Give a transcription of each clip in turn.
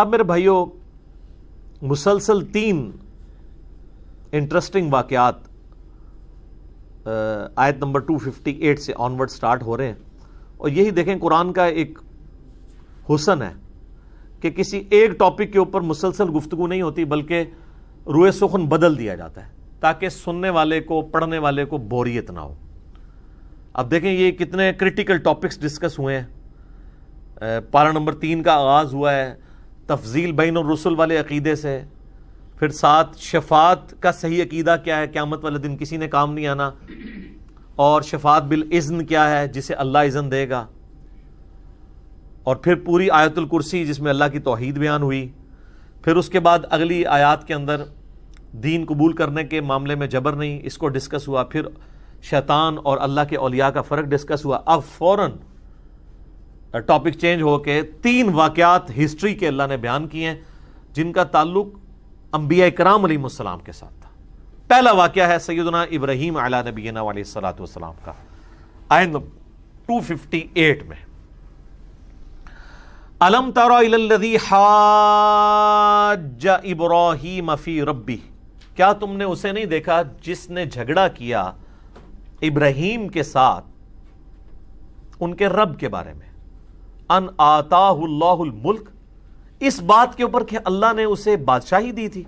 اب میرے بھائیوں مسلسل 3 انٹرسٹنگ واقعات آیت نمبر 258 سے آنورڈ سٹارٹ ہو رہے ہیں، اور یہی دیکھیں قرآن کا ایک حسن ہے کہ کسی ایک ٹاپک کے اوپر مسلسل گفتگو نہیں ہوتی، بلکہ روئے سخن بدل دیا جاتا ہے تاکہ سننے والے کو، پڑھنے والے کو بوریت نہ ہو۔ اب دیکھیں یہ کتنے کرٹیکل ٹاپکس ڈسکس ہوئے ہیں۔ پارہ نمبر 3 کا آغاز ہوا ہے تفضیل بین الرسل والے عقیدے سے، پھر 7 شفاعت کا صحیح عقیدہ کیا ہے، قیامت والے دن کسی نے کام نہیں آنا، اور شفاعت بالاذن کیا ہے، جسے اللہ اذن دے گا، اور پھر پوری آیت الکرسی جس میں اللہ کی توحید بیان ہوئی۔ پھر اس کے بعد اگلی آیات کے اندر دین قبول کرنے کے معاملے میں جبر نہیں، اس کو ڈسکس ہوا۔ پھر شیطان اور اللہ کے اولیاء کا فرق ڈسکس ہوا۔ اب فوراً ٹاپک چینج ہو کے 3 واقعات ہسٹری کے اللہ نے بیان کیے ہیں جن کا تعلق انبیاء کرام علیہ السلام کے ساتھ تھا۔ پہلا واقعہ ہے سیدنا ابراہیم علی نبینا علیہ الصلوۃ والسلام کا، آیت 258 میں الم تر الی الذی حاج ابراہیم فی ربہ، کیا تم نے اسے نہیں دیکھا جس نے جھگڑا کیا ابراہیم کے ساتھ ان کے رب کے بارے میں، ان آتاہ اللہ الملک، اس بات کے اوپر کہ اللہ نے اسے بادشاہی دی تھی۔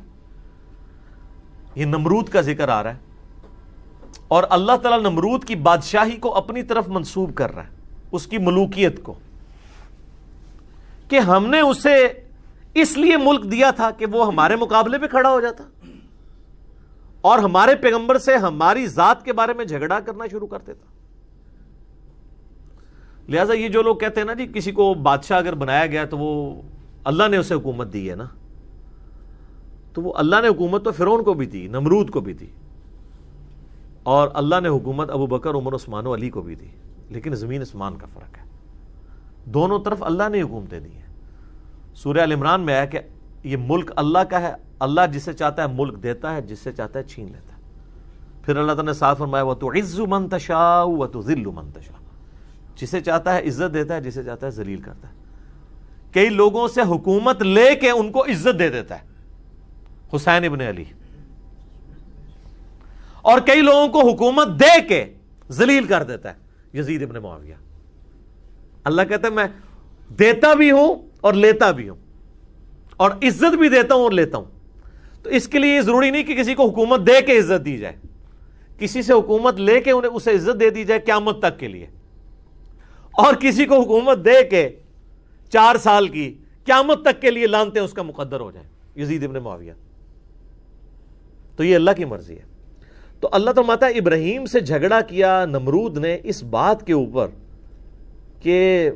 یہ نمرود کا ذکر آ رہا ہے، اور اللہ تعالیٰ نمرود کی بادشاہی کو اپنی طرف منسوب کر رہا ہے، اس کی ملوکیت کو، کہ ہم نے اسے اس لیے ملک دیا تھا کہ وہ ہمارے مقابلے پہ کھڑا ہو جاتا اور ہمارے پیغمبر سے ہماری ذات کے بارے میں جھگڑا کرنا شروع کر دیتا۔ لہٰذا یہ جو لوگ کہتے ہیں نا جی کسی کو بادشاہ اگر بنایا گیا تو وہ اللہ نے اسے حکومت دی ہے نا، تو وہ اللہ نے حکومت تو فرعون کو بھی دی، نمرود کو بھی دی، اور اللہ نے حکومت ابو بکر، عمر، عثمان و علی کو بھی دی، لیکن زمین اسمان کا فرق ہے، دونوں طرف اللہ نے حکومتیں دی ہیں۔ سورہ ال عمران میں آیا کہ یہ ملک اللہ کا ہے، اللہ جسے چاہتا ہے ملک دیتا ہے، جسے چاہتا ہے چھین لیتا ہے۔ پھر اللہ تعالیٰ نے صاف فرمایا وَتُعِزُّ مَن تَشَاءُ وَتُذِلُّ مَن تَشَاءُ، جسے چاہتا ہے عزت دیتا ہے، جسے چاہتا ہے ذلیل کرتا ہے۔ کئی لوگوں سے حکومت لے کے ان کو عزت دے دیتا ہے، حسین ابن علی، اور کئی لوگوں کو حکومت دے کے ذلیل کر دیتا ہے، یزید ابن معاویہ۔ اللہ کہتا ہے میں دیتا بھی ہوں اور لیتا بھی ہوں، اور عزت بھی دیتا ہوں اور لیتا ہوں۔ تو اس کے لیے یہ ضروری نہیں کہ کسی کو حکومت دے کے عزت دی جائے، کسی سے حکومت لے کے انہیں اسے عزت دے دی جائے قیامت تک کے لیے، اور کسی کو حکومت دے کے 4 سال کی قیامت تک کے لیے لانتے اس کا مقدر ہو جائے، یزید ابن معاویہ۔ تو یہ اللہ کی مرضی ہے۔ تو اللہ تو ماتا ابراہیم سے جھگڑا کیا نمرود نے اس بات کے اوپر کہ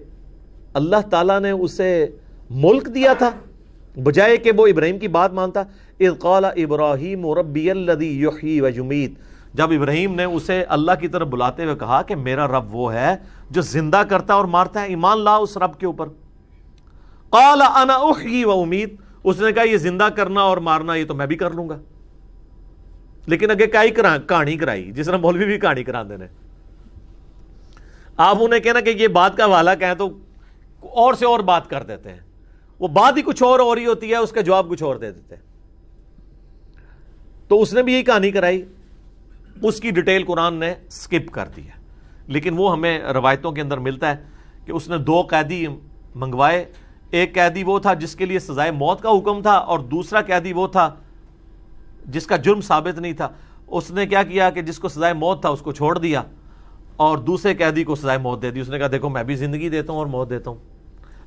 اللہ تعالیٰ نے اسے ملک دیا تھا، بجائے کہ وہ ابراہیم کی بات مانتا۔ اذ قال ابراہیم ربی الذی یحیی ویمیت، جب ابراہیم نے اسے اللہ کی طرف بلاتے ہوئے کہا کہ میرا رب وہ ہے جو زندہ کرتا اور مارتا ہے، ایمان لا اس رب کے اوپر۔ قال انا احیی و امیت، اس نے کہا یہ زندہ کرنا اور مارنا یہ تو میں بھی کر لوں گا، لیکن اگے کہانی کرائی، جس طرح مولوی بھی کہانی کرا دینے۔ آپ انہیں کہنا کہ یہ بات کا حوالہ کہیں تو اور سے اور بات کر دیتے ہیں، وہ بات ہی کچھ اور ہو رہی ہوتی ہے، اس کا جواب کچھ اور دے دیتے ہیں۔ تو اس نے بھی یہی کہانی کرائی، اس کی ڈیٹیل قرآن نے سکپ کر دی ہے، لیکن وہ ہمیں روایتوں کے اندر ملتا ہے کہ اس نے 2 قیدی منگوائے، ایک قیدی وہ تھا جس کے لیے سزائے موت کا حکم تھا، اور دوسرا قیدی وہ تھا جس کا جرم ثابت نہیں تھا۔ اس نے کیا کیا کہ جس کو سزائے موت تھا اس کو چھوڑ دیا، اور دوسرے قیدی کو سزائے موت دے دی۔ اس نے کہا دیکھو میں بھی زندگی دیتا ہوں اور موت دیتا ہوں،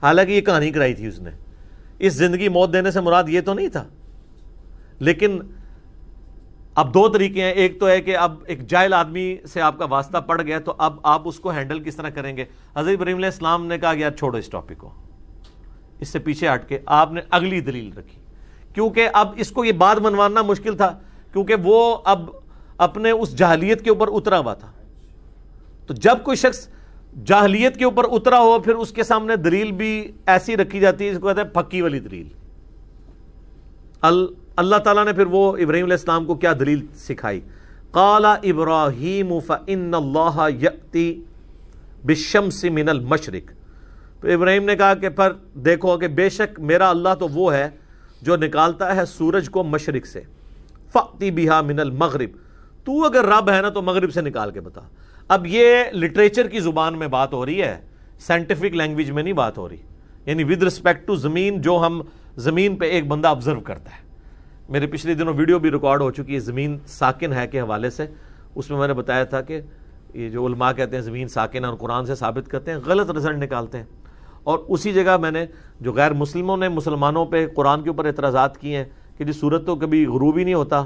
حالانکہ یہ کہانی کرائی تھی اس نے۔ اس زندگی موت دینے سے مراد یہ تو نہیں تھا، لیکن اب 2 طریقے ہیں، ایک تو ہے کہ اب ایک جاہل آدمی سے آپ کا واسطہ پڑ گیا تو اب آپ اس کو ہینڈل کس طرح کریں گے۔ حضرت ابراہیم علیہ السلام نے کہا یار چھوڑو اس ٹاپک کو، اس سے پیچھے ہٹ کے آپ نے اگلی دلیل رکھی، کیونکہ اب اس کو یہ بات منوانا مشکل تھا، کیونکہ وہ اب اپنے اس جاہلیت کے اوپر اترا ہوا تھا۔ تو جب کوئی شخص جاہلیت کے اوپر اترا ہو پھر اس کے سامنے دلیل بھی ایسی رکھی جاتی ہے، اس کو کہتے ہیں پھکی والی دلیل۔ اللہ تعالیٰ نے پھر وہ ابراہیم علیہ السلام کو کیا دلیل سکھائی؟ قال ابراہیم فإن اللہ یأتی بالشمس من المشرق تو ابراہیم نے کہا کہ پر دیکھو کہ بے شک میرا اللہ تو وہ ہے جو نکالتا ہے سورج کو مشرق سے، فَأْتِ بِهَا مِنَ الْمَغْرِبِ، تو اگر رب ہے نا تو مغرب سے نکال کے بتا۔ اب یہ لٹریچر کی زبان میں بات ہو رہی ہے، سائنٹیفک لینگویج میں نہیں بات ہو رہی، یعنی ود رسپیکٹ ٹو زمین، جو ہم زمین پہ ایک بندہ آبزرو کرتا ہے۔ میرے پچھلے دنوں ویڈیو بھی ریکارڈ ہو چکی ہے زمین ساکن ہے کے حوالے سے، اس میں نے بتایا تھا کہ یہ جو علماء کہتے ہیں زمین ساکن ہے اور قرآن سے ثابت کرتے ہیں، غلط رزلٹ نکالتے ہیں۔ اور اسی جگہ میں نے جو غیر مسلموں نے مسلمانوں پہ قرآن کے اوپر اعتراضات کیے ہیں کہ جی سورج تو کبھی غروب ہی نہیں ہوتا،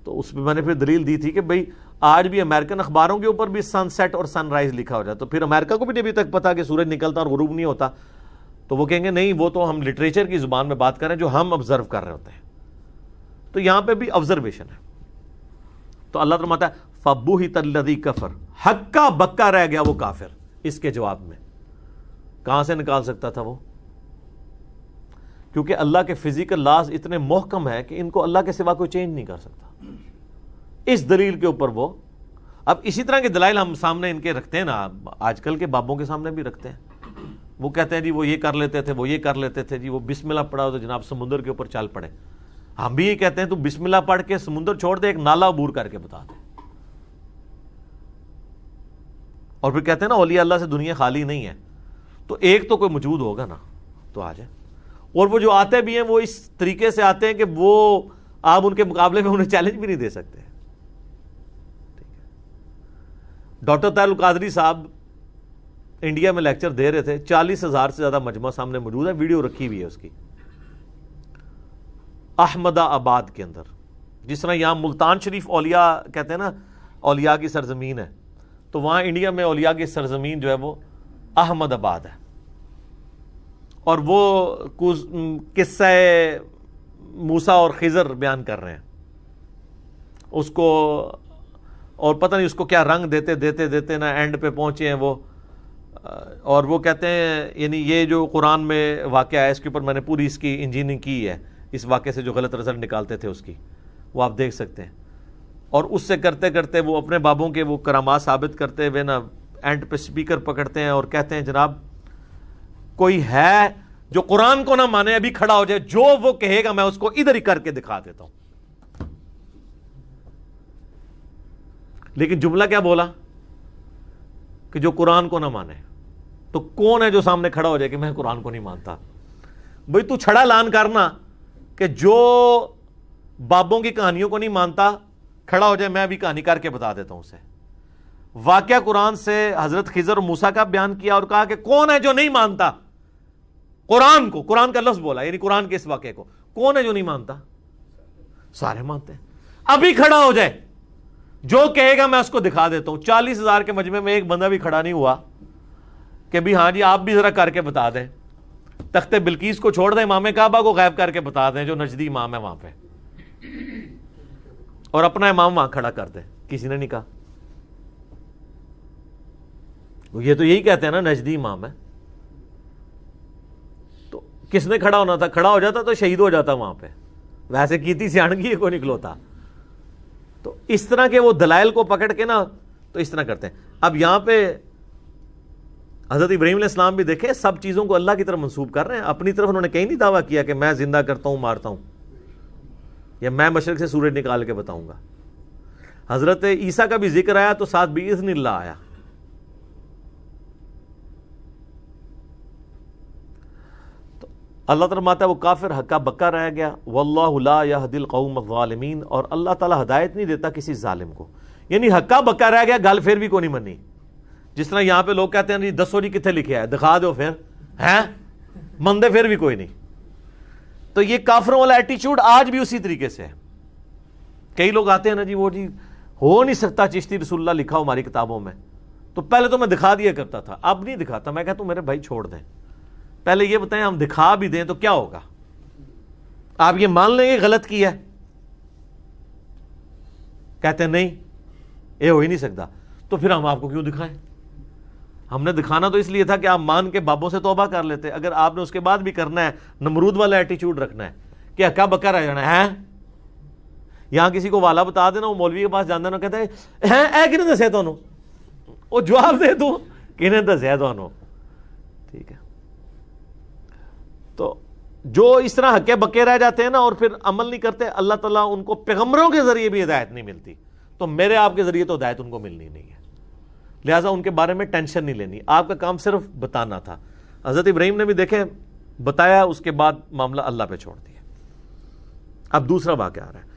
تو اس پہ میں نے پھر دلیل دی تھی کہ بھئی آج بھی امریکن اخباروں کے اوپر بھی سن سیٹ اور سن رائز لکھا ہو جاتا، تو پھر امریکہ کو بھی نہیں ابھی تک پتا کہ سورج نکلتا اور غروب نہیں ہوتا، تو وہ کہیں گے نہیں وہ تو ہم لٹریچر کی زبان میں بات کر رہے ہیں جو ہم آبزرو کر رہے ہوتے ہیں۔ تو یہاں پہ بھی آبزرویشن ہے۔ تو اللہ تعالیٰ فرماتا ہے فَبُہِتَ الَّذِي كَفَرَ، ہکا بکا رہ گیا وہ کافر۔ اس کے جواب میں کہاں سے نکال سکتا تھا وہ؟ کیونکہ اللہ کے فزیکل لاز اتنے محکم ہے کہ ان کو اللہ کے سوا کوئی چینج نہیں کر سکتا۔ اس دلیل کے اوپر وہ، اب اسی طرح کے دلائل ہم سامنے ان کے رکھتے ہیں نا، آج کل کے بابوں کے سامنے بھی رکھتے ہیں۔ وہ کہتے ہیں جی وہ یہ کر لیتے تھے، وہ یہ کر لیتے تھے، جی وہ بسم اللہ پڑھا ہو تو جناب سمندر کے اوپر چل پڑے۔ ہم بھی یہ کہتے ہیں تو بسم اللہ پڑھ کے سمندر چھوڑ دے، ایک نالا عبور کر کے بتا دے۔ اور پھر کہتے ہیں نا اولیاء اللہ سے دنیا خالی نہیں ہے، تو ایک تو کوئی موجود ہوگا نا، تو آ جائے۔ اور وہ جو آتے بھی ہیں وہ اس طریقے سے آتے ہیں کہ وہ آپ ان کے مقابلے میں انہیں چیلنج بھی نہیں دے سکتے۔ ڈاکٹر طاہر القادری صاحب انڈیا میں لیکچر دے رہے تھے، 40,000 سے زیادہ مجمع سامنے موجود ہے، ویڈیو رکھی ہوئی ہے اس کی، احمد آباد کے اندر۔ جس طرح یہاں ملتان شریف اولیاء کہتے ہیں نا اولیاء کی سرزمین ہے، تو وہاں انڈیا میں اولیاء کی سرزمین جو ہے وہ احمد آباد ہے۔ اور وہ قصہ موسیٰ اور خضر بیان کر رہے ہیں اس کو، اور پتہ نہیں اس کو کیا رنگ دیتے دیتے دیتے نا اینڈ پہ پہنچے ہیں وہ، اور وہ کہتے ہیں یعنی یہ جو قرآن میں واقعہ ہے اس کے اوپر میں نے پوری اس کی انجینئرنگ کی ہے، اس واقعے سے جو غلط رزلٹ نکالتے تھے اس کی، وہ آپ دیکھ سکتے ہیں۔ اور اس سے کرتے کرتے وہ اپنے بابوں کے وہ کرامات ثابت کرتے ہوئے نا اینڈ پہ سپیکر پکڑتے ہیں اور کہتے ہیں جناب کوئی ہے جو قرآن کو نہ مانے ابھی کھڑا ہو جائے، جو وہ کہے گا میں اس کو ادھر ہی کر کے دکھا دیتا ہوں۔ لیکن جملہ کیا بولا کہ جو قرآن کو نہ مانے، تو کون ہے جو سامنے کھڑا ہو جائے کہ میں قرآن کو نہیں مانتا؟ بھئی تو چھڑا لان کرنا کہ جو بابوں کی کہانیوں کو نہیں مانتا کھڑا ہو جائے، میں بھی کہانی کر کے بتا دیتا ہوں اسے۔ واقعہ قرآن سے حضرت خضر اور موسیٰ کا بیان کیا اور کہا کہ کون ہے جو نہیں مانتا قرآن کو، قرآن کا لفظ بولا یعنی قرآن کے اس واقعے کو، کون ہے جو نہیں مانتا؟ سارے مانتے ہیں۔ ابھی کھڑا ہو جائے، جو کہے گا میں اس کو دکھا دیتا ہوں۔ 40,000 کے مجمع میں ایک بندہ بھی کھڑا نہیں ہوا کہ بھی ہاں جی آپ بھی ذرا کر کے بتا دیں، تخت بلقیس کو چھوڑ دیں، امام کعبہ کو غائب کر کے بتا دیں جو نجدی امام ہے وہاں پہ، اور اپنا امام وہاں کھڑا کر دیں۔ کسی نے نہیں کہا۔ یہ تو یہی کہتے ہیں نا نجدی امام ہے، تو کس نے کھڑا ہونا تھا؟ کھڑا ہو جاتا تو شہید ہو جاتا وہاں پہ، ویسے کیتی سیاحنگی کو نکلوتا۔ تو اس طرح کے وہ دلائل کو پکڑ کے نا تو اس طرح کرتے ہیں۔ اب یہاں پہ حضرت ابراہیم علیہ السلام بھی دیکھیں سب چیزوں کو اللہ کی طرف منسوب کر رہے ہیں، اپنی طرف انہوں نے کہیں نہیں دعویٰ کیا کہ میں زندہ کرتا ہوں مارتا ہوں، یا میں مشرق سے سورج نکال کے بتاؤں گا۔ حضرت عیسیٰ کا بھی ذکر آیا تو ساتھ بِإِذْنِ اللہ آیا۔ تو اللہ تعالیٰ فرماتا ہے وہ کافر ہکا بکا رہ گیا، واللہ لا یہدی القوم الظالمین، اور اللہ تعالیٰ ہدایت نہیں دیتا کسی ظالم کو، یعنی ہکا بکا رہ گیا، گل پھر بھی کوئی نہیں منی۔ جس طرح یہاں پہ لوگ کہتے ہیں جی دسو جی کتنے لکھے ہے، دکھا دو پھر، ہیں مندے پھر بھی کوئی نہیں۔ تو یہ کافروں والا ایٹیچیوڈ آج بھی اسی طریقے سے ہے۔ کئی لوگ آتے ہیں نا جی وہ جی ہو نہیں سکتا چشتی رسول اللہ لکھا ہو ہماری کتابوں میں، تو پہلے تو میں دکھا دیا کرتا تھا، اب نہیں دکھاتا۔ میں کہتا ہوں میرے بھائی چھوڑ دیں، پہلے یہ بتائیں ہم دکھا بھی دیں تو کیا ہوگا؟ آپ یہ مان لیں گے غلط کیا ہے؟ کہتے ہیں نہیں یہ ہو ہی نہیں سکتا، تو پھر ہم آپ کو کیوں دکھائیں؟ ہم نے دکھانا تو اس لیے تھا کہ آپ مان کے بابوں سے توبہ کر لیتے۔ اگر آپ نے اس کے بعد بھی کرنا ہے، نمرود والا ایٹیچیوڈ رکھنا ہے کہ ہکا بکا رہ جانا ہے، یہاں کسی کو والا بتا دینا، وہ مولوی کے پاس جانا، کہتے ہیں اے کنے دسیا تانوں، وہ جواب دے تو کنے دسیا تانوں، ٹھیک ہے۔ تو جو اس طرح ہکے بکے رہ جاتے ہیں نا اور پھر عمل نہیں کرتے، اللہ تعالیٰ ان کو پیغمبروں کے ذریعے بھی ہدایت نہیں ملتی، تو میرے آپ کے ذریعے تو ہدایت ان کو ملنی نہیں ہے، لہٰذا ان کے بارے میں ٹینشن نہیں لینی، آپ کا کام صرف بتانا تھا۔ حضرت ابراہیم نے بھی دیکھیں بتایا، اس کے بعد معاملہ اللہ پہ چھوڑ دیا۔ اب دوسرا واقعہ آ رہا ہے،